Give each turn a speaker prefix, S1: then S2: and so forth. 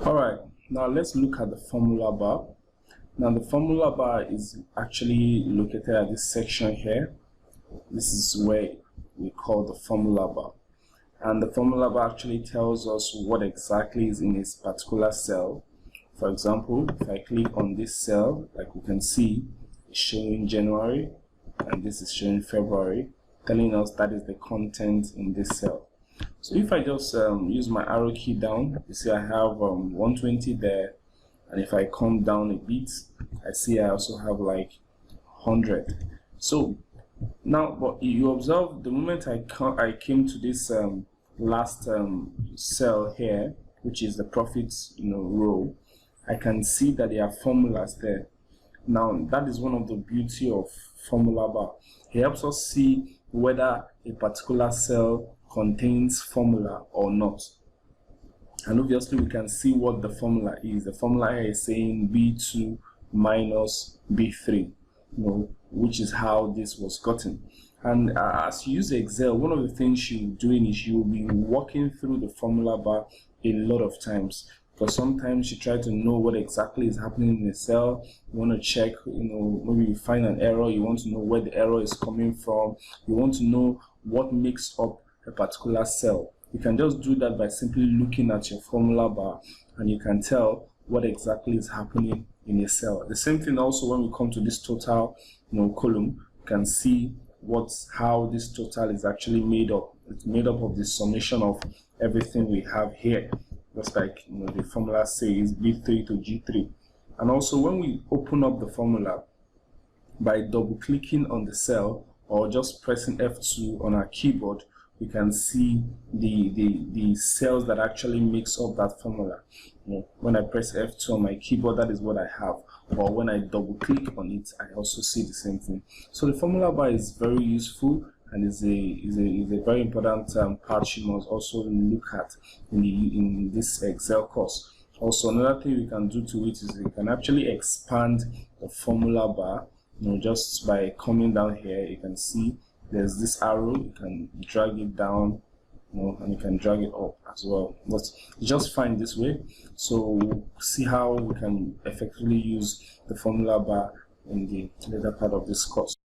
S1: Alright, now let's look at the formula bar. Now the formula bar is actually located at this section here. This is where we call the formula bar. And the formula bar actually tells us what exactly is in this particular cell. For example, if I click on this cell, like we can see, it's showing January and this is showing February, telling us that is the content in this cell. So if I just use my arrow key down, you see I have 120 there, and if I come down a bit, I see I also have like 100. So now, but you observe the moment I came to this last cell here, which is the profits row, I can see that there are formulas there. Now that is one of the beauty of formula bar. It helps us see whether a particular cell contains formula or not, and obviously we can see what the formula is. The formula here is saying B2 minus B3, which is how this was gotten. And as you use Excel, one of the things you're doing is you'll be walking through the formula bar a lot of times, because sometimes you try to know what exactly is happening in the cell. You want to check, maybe you find an error, you want to know where the error is coming from, you want to know what makes up a particular cell. You can just do that by simply looking at your formula bar, and you can tell what exactly is happening in a cell. The same thing also when we come to this total column, you can see how this total is actually made up. It's made up of the summation of everything we have here, just like the formula says B3 to G3. And also when we open up the formula by double clicking on the cell or just pressing F2 on our keyboard, we can see the cells that actually makes up that formula. When I press F2 on my keyboard, that is what I have. Or when I double click on it, I also see the same thing. So the formula bar is very useful and is a very important part you must also look at in this Excel course. Also, another thing we can do to it is we can actually expand the formula bar. Just by coming down here, you can see there's this arrow. You can drag it down, and you can drag it up as well. But just find this way. So see how we can effectively use the formula bar in the later part of this course.